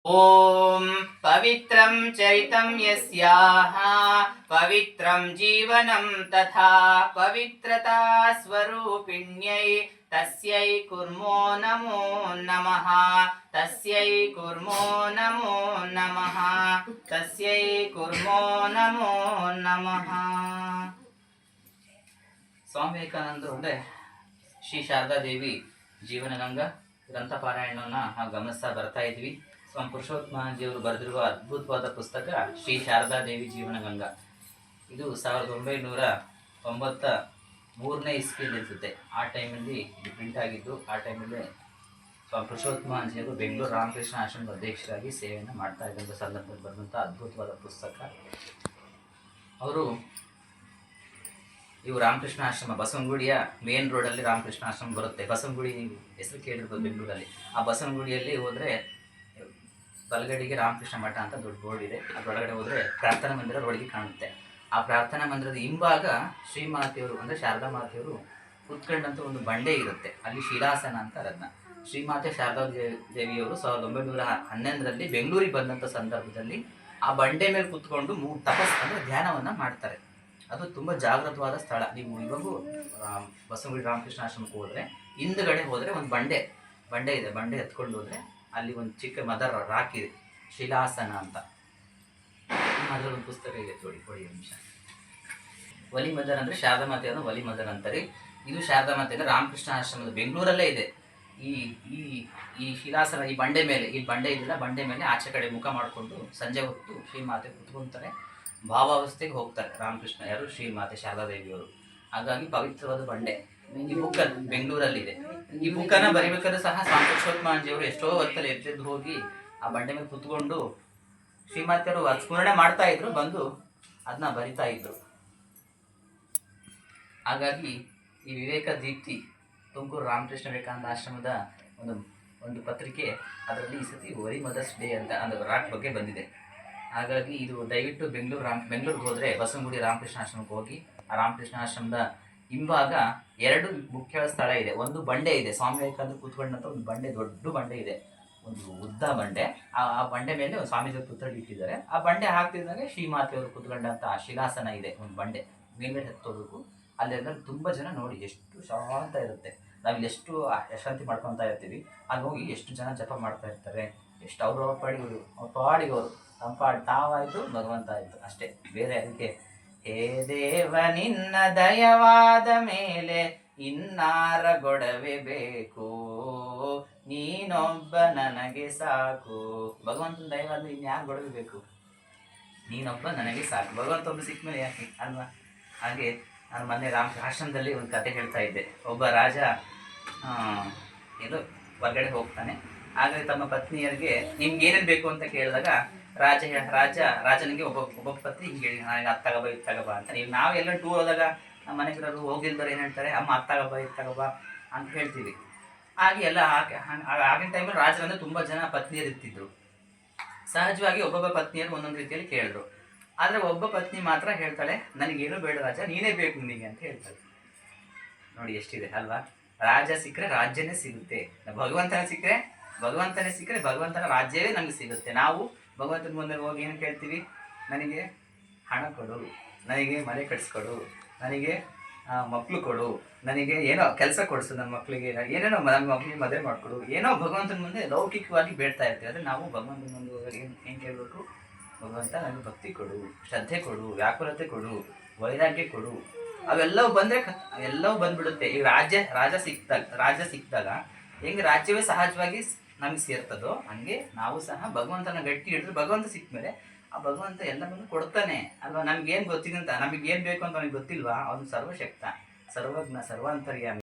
ಓಂ ಪವಿತ್ರಂ ಚರಿತಂ ಯಸ್ಯಾಹ ಪವಿತ್ರಂ ಜೀವನಂ ತಥಾ ಪವಿತ್ರತಾ ಸ್ವರೂಪಿಣ್ಯೈ ತಸ್ಯೈ ಕುರ್ಮೋ ನಮೋ ನಮಃ ತಸ್ಯೈ ಕುರ್ಮೋ ನಮೋ ನಮಃ ತಸ್ಯೈ ಕುರ್ಮೋ ನಮೋ ನಮಃ. ಸ್ವಾಮಿ ವಿವೇಕಾನಂದರು ಅಂದರೆ ಶ್ರೀ ಶಾರದಾದೇವಿ ಜೀವನಗಂಗಾ ಗ್ರಂಥಪಾರಾಯಣವನ್ನು ನಾವು ಗಮನಿಸ್ತಾ ಬರ್ತಾ ಇದ್ವಿ. ಸ್ವಾಮಿ ಪುರುಷೋತ್ತಮಾಜಿಯವರು ಬರೆದಿರುವ ಅದ್ಭುತವಾದ ಪುಸ್ತಕ ಶ್ರೀ ಶಾರದಾದೇವಿ ಜೀವನಗಂಗಾ. ಇದು 1993ನೇ ಇಸ್ವಿಯಲ್ಲಿ ಅನಿಸುತ್ತೆ. ಆ ಟೈಮಲ್ಲಿ ಇದು ಪ್ರಿಂಟ್ ಆಗಿದ್ದು. ಆ ಟೈಮಲ್ಲಿ ಸ್ವಾಮಿ ಪುರುಷೋತ್ತಮಾಜಿಯವರು ಬೆಂಗಳೂರು ರಾಮಕೃಷ್ಣ ಆಶ್ರಮದ ಅಧ್ಯಕ್ಷರಾಗಿ ಸೇವೆಯನ್ನು ಮಾಡ್ತಾ ಇದ್ದಂಥ ಸಂದರ್ಭದಲ್ಲಿ ಬರೆದಂಥ ಅದ್ಭುತವಾದ ಪುಸ್ತಕ. ಅವರು ಇವು ರಾಮಕೃಷ್ಣ ಆಶ್ರಮ ಬಸವನಗುಡಿಯ ಮೇನ್ ರೋಡಲ್ಲಿ ರಾಮಕೃಷ್ಣ ಆಶ್ರಮ ಬರುತ್ತೆ. ಬಸವನಗುಡಿ ಹೆಸರು ಕೇಳಿರ್ಬೋದು ಬೆಂಗಳೂರಲ್ಲಿ. ಆ ಬಸವನಗುಡಿಯಲ್ಲಿ ಹೋದರೆ ಬಲಗಡೆಗೆ ರಾಮಕೃಷ್ಣ ಮಠ ಅಂತ ದೊಡ್ಡ ಬೋರ್ಡ್ ಇದೆ. ಅದರೊಳಗಡೆ ಹೋದರೆ ಪ್ರಾರ್ಥನಾ ಮಂದಿರ ಒಳಗೆ ಕಾಣುತ್ತೆ. ಆ ಪ್ರಾರ್ಥನಾ ಮಂದಿರದ ಹಿಂಭಾಗ ಶ್ರೀಮಾತೆಯವರು ಅಂದರೆ ಶಾರದಾ ಮಾತೆಯವರು ಕುತ್ಕೊಂಡಂಥ ಒಂದು ಬಂಡೆ ಇರುತ್ತೆ. ಅಲ್ಲಿ ಶಿಲಾಸನ ಅಂತ ಅದನ್ನ ಶ್ರೀಮಾತೆ ಶಾರದಾ ದೇವಿಯವರು 1911ರಲ್ಲಿ ಬೆಂಗಳೂರಿಗೆ ಬಂದಂಥ ಸಂದರ್ಭದಲ್ಲಿ ಆ ಬಂಡೆ ಮೇಲೆ ಕುತ್ಕೊಂಡು ತಪಸ್ ಅಂದರೆ ಧ್ಯಾನವನ್ನು ಮಾಡ್ತಾರೆ. ಅದು ತುಂಬ ಜಾಗೃತವಾದ ಸ್ಥಳ. ನೀವು ಇವಾಗೂ ಬಸವನಗುಡಿ ರಾಮಕೃಷ್ಣ ಆಶ್ರಮಕ್ಕೆ ಹೋದರೆ ಹಿಂದುಗಡೆ ಹೋದರೆ ಒಂದು ಬಂಡೆ ಇದೆ. ಬಂಡೆ ಎತ್ಕೊಂಡು ಹೋದರೆ ಅಲ್ಲಿ ಒಂದು ಚಿಕ್ಕ ಮದರ್ ರಾಕ್ ಇದೆ, ಶಿಲಾಸನ ಅಂತ. ಅದರಲ್ಲಿ ಒಂದು ಪುಸ್ತಕ ಇದೆ, ಕೊಡಿ ನಿಮಿಷ. ಒಲಿ ಮದರ್ ಅಂದರೆ ಶಾರದಾ ಮಾತೆಯನ್ನು ಒಲಿ ಮದರ್ ಅಂತಾರೆ. ಇದು ಶಾರದಾ ಮಾತೆ ಅಂದರೆ ರಾಮಕೃಷ್ಣ ಆಶ್ರಮದ ಬೆಂಗಳೂರಲ್ಲೇ ಇದೆ. ಈ ಈ ಈ ಶಿಲಾಸನ ಈ ಬಂಡೆ ಮೇಲೆ, ಈ ಬಂಡೆ ಇದೆಯಲ್ಲ, ಬಂಡೆ ಮೇಲೆ ಆಚೆ ಕಡೆ ಮುಖ ಮಾಡಿಕೊಂಡು ಸಂಜೆ ಹೊತ್ತು ಶ್ರೀಮಾತೆ ಕುತ್ಕೊತಾರೆ, ಭಾವಾವಸ್ಥೆಗೆ ಹೋಗ್ತಾರೆ ರಾಮಕೃಷ್ಣ ಯಾರು ಶ್ರೀಮಾತೆ ಶಾರದಾದೇವಿಯವರು. ಹಾಗಾಗಿ ಪವಿತ್ರವಾದ ಬಂಡೆ. ಈ ಬುಕ್ ಬೆಂಗಳೂರಲ್ಲಿದೆ. ಈ ಬುಕ್ಕನ್ನು ಬರಿಬೇಕಾದ್ರೆ ಸಹ ಸ್ವಾಮಿ ಪುರುಷೋತ್ತಮಾಜಿಯವರು ಎಷ್ಟೋ ಹೊತ್ತಲ್ಲಿ ಎದ್ದು ಹೋಗಿ ಆ ಬಂಡೆ ಮೇಲೆ ಕುತ್ಕೊಂಡು ಶ್ರೀಮಾತೆಯವರು ಸ್ಮರಣೆ ಮಾಡ್ತಾ ಇದ್ರು, ಬಂದು ಅದನ್ನ ಬರಿತಾ ಇದ್ರು. ಹಾಗಾಗಿ ಈ ವಿವೇಕ ದೀಪ್ತಿ ತುಮಕೂರು ರಾಮಕೃಷ್ಣ ವಿವೇಕಾನಂದ ಆಶ್ರಮದ ಒಂದು ಪತ್ರಿಕೆ, ಅದರಲ್ಲಿ ಈ ಸತಿ ವರಿ ಮದರ್ಸ್ ಡೇ ಅಂತ ಅಂದರೆ ರಾಕ್ ಬಗ್ಗೆ ಬಂದಿದೆ. ಹಾಗಾಗಿ ಇದು ದಯವಿಟ್ಟು ಬೆಂಗಳೂರಿಗೆ ಹೋದರೆ ಬಸವನಗುಡಿ ರಾಮಕೃಷ್ಣ ಆಶ್ರಮಕ್ಕೆ ಹೋಗಿ ಆ ರಾಮಕೃಷ್ಣ ಆಶ್ರಮದ ಹಿಂಭಾಗ 2 ಮುಖ್ಯವಾದ ಸ್ಥಳ ಇದೆ. ಒಂದು ಬಂಡೆ ಇದೆ, ಸ್ವಾಮಿ ವಿವೇಕಾನಂದರು ಕೂತ್ಕೊಂಡಂಥ ಒಂದು ಬಂಡೆ, ದೊಡ್ಡ ಬಂಡೆ ಇದೆ, ಒಂದು ಉದ್ದ ಬಂಡೆ. ಆ ಬಂಡೆ ಮೇಲೆ ಒಂದು ಸ್ವಾಮೀಜಿಯವರು ಪುತ್ಥಳಿ ಇಟ್ಟಿದ್ದಾರೆ. ಆ ಬಂಡೆ ಹಾಕ್ತಿದ್ದಾಗ ಶ್ರೀಮಾತೆಯವರು ಕೂತ್ಕೊಂಡಂಥ ಶಿಲಾಸನ ಇದೆ, ಒಂದು ಬಂಡೆ ಮೇಲ್ಗಡೆ ಹತ್ತೋದಕ್ಕೂ. ಅಲ್ಲೆಲ್ಲ ತುಂಬ ಜನ ನೋಡಿ ಎಷ್ಟು ಶಾಂತ ಇರುತ್ತೆ. ನಾವಿಲ್ಲಿ ಎಷ್ಟು ಶಾಂತಿ ಮಾಡ್ಕೊತಾ ಇರ್ತೀವಿ, ಅಲ್ಲಿ ಹೋಗಿ ಎಷ್ಟು ಜನ ಜಪ ಮಾಡ್ತಾ ಇರ್ತಾರೆ. ಎಷ್ಟು ಅವ್ರ ಪಾಡಿಗೆ ಅವರು ತಾವಾಯಿತು, ಭಗವಂತ ಆಯಿತು ಅಷ್ಟೇ, ಬೇರೆ ಅದಕ್ಕೆ. ಹೇ ದೇವ ನಿನ್ನ ದಯವಾದ ಮೇಲೆ ಇನ್ನಾರ ಗೊಡವೆ ಬೇಕು, ನೀನೊಬ್ಬ ನನಗೆ ಸಾಕು. ಭಗವಂತನ ದಯವಾದ ಇನ್ಯಾರು ಗೊಡವೆ ಬೇಕು? ನೀನೊಬ್ಬ ನನಗೆ ಸಾಕು. ಭಗವಂತ ಒಬ್ಬ ಸಿಕ್ಕ ಮೇಲೆ ಯಾಕೆ ಅಲ್ವಾ? ಹಾಗೆ ನಾನು ಮೊನ್ನೆ ಆಶ್ರಮದಲ್ಲಿ ಒಂದು ಕತೆ ಹೇಳ್ತಾ ಇದ್ದೆ. ಒಬ್ಬ ರಾಜ ಎಲ್ಲೋ ಹೊರಗಡೆ ಹೋಗ್ತಾನೆ. ಹಾಗಾಗಿ ತಮ್ಮ ಪತ್ನಿಯರಿಗೆ ನಿಮ್ಗೆ ಏನೇನು ಬೇಕು ಅಂತ ಕೇಳಿದಾಗ ರಾಜನಿಗೆ ಒಬ್ಬ ಪತ್ನಿ ಹಿಂಗೆ ಹೇಳಿ, ನನಗೆ ಅದು ತಗೋಬ ಇದು ತಗೋಬ ಅಂತ. ನಾವೆಲ್ಲ ಟೂರ್ ಹೋದಾಗ ನಮ್ಮ ಮನೆಗಿರೋರು ಹೋಗಿಲ್ದವ್ರು ಏನು ಹೇಳ್ತಾರೆ, ಅಮ್ಮ ಅದು ತಗೋಬ ಇದು ತಗೋಬ ಅಂತ ಹೇಳ್ತೀವಿ. ಹಾಗೆ ಎಲ್ಲ ಆಗಿನ ಟೈಮಲ್ಲಿ ರಾಜರಂದ್ರೆ ತುಂಬ ಜನ ಪತ್ನಿಯರು ಇರ್ತಿದ್ರು. ಸಹಜವಾಗಿ ಒಬ್ಬೊಬ್ಬ ಪತ್ನಿಯರು ಒಂದೊಂದು ರೀತಿಯಲ್ಲಿ ಕೇಳಿದ್ರು. ಆದರೆ ಒಬ್ಬ ಪತ್ನಿ ಮಾತ್ರ ಹೇಳ್ತಾಳೆ, ನನಗೇನು ಬೇಡ ರಾಜ, ನೀನೇ ಬೇಕು ನಿನಗೆ ಅಂತ ಹೇಳ್ತಾಳೆ. ನೋಡಿ ಎಷ್ಟಿದೆ ಅಲ್ವಾ? ರಾಜ ಸಿಕ್ಕರೆ ರಾಜ್ಯನೇ ಸಿಗುತ್ತೆ, ಭಗವಂತನೇ ಸಿಕ್ಕರೆ ಭಗವಂತನ ರಾಜ್ಯವೇ ನಮಗೆ ಸಿಗುತ್ತೆ. ನಾವು ಭಗವಂತನ ಮುಂದೆ ಹೋಗಿ ಏನು ಕೇಳ್ತೀವಿ? ನನಗೆ ಹಣ ಕೊಡು, ನನಗೆ ಮನೆ ಕಟ್ಸ್ಕೊಡು, ನನಗೆ ಮಕ್ಕಳು ಕೊಡು, ನನಗೆ ಏನೋ ಕೆಲಸ ಕೊಡಿಸು, ನನ್ನ ಮಕ್ಕಳಿಗೆ ಏನೇನೋ ನನ್ನ ಮಕ್ಕಳಿಗೆ ಮದುವೆ ಮಾಡಿಕೊಡು, ಏನೋ ಭಗವಂತನ ಮುಂದೆ ಲೌಕಿಕವಾಗಿ ಬೇಡ್ತಾ ಇರ್ತೀವಿ. ಆದರೆ ನಾವು ಭಗವಂತನ ಮುಂದೆ ಹೋಗಿ ಏನು ಕೇಳಬೇಕು? ಭಗವಂತ ನನಗೆ ಭಕ್ತಿ ಕೊಡು, ಶ್ರದ್ಧೆ ಕೊಡು, ವ್ಯಾಕುಲತೆ ಕೊಡು, ವೈರಾಗ್ಯ ಕೊಡು. ಅವೆಲ್ಲವೂ ಬಂದರೆ ಎಲ್ಲವೂ ಬಂದ್ಬಿಡುತ್ತೆ. ಈಗ ರಾಜ ಸಿಕ್ಕಿದಾಗ ಹೆಂಗೆ ರಾಜ್ಯವೇ ಸಹಜವಾಗಿ ನಮ್ಗೆ ಸೇರ್ತದೋ, ಹಂಗೆ ನಾವು ಸಹ ಭಗವಂತನ ಗಟ್ಟಿ ಹಿಡಿದ್ರೆ ಭಗವಂತ ಸಿಕ್ಕ ಮೇಲೆ ಆ ಭಗವಂತ ಎಲ್ಲವನ್ನು ಕೊಡ್ತಾನೆ ಅಲ್ವಾ? ನಮ್ಗೇನು ಗೊತ್ತಿದೆ ಅಂತ, ನಮಗೇನು ಬೇಕು ಅಂತ ಅವ್ನಿಗೆ ಗೊತ್ತಿಲ್ವಾ? ಅವನು ಸರ್ವಶಕ್ತ, ಸರ್ವಜ್ಞ, ಸರ್ವಾಂತರ್ಯಾಮಿ.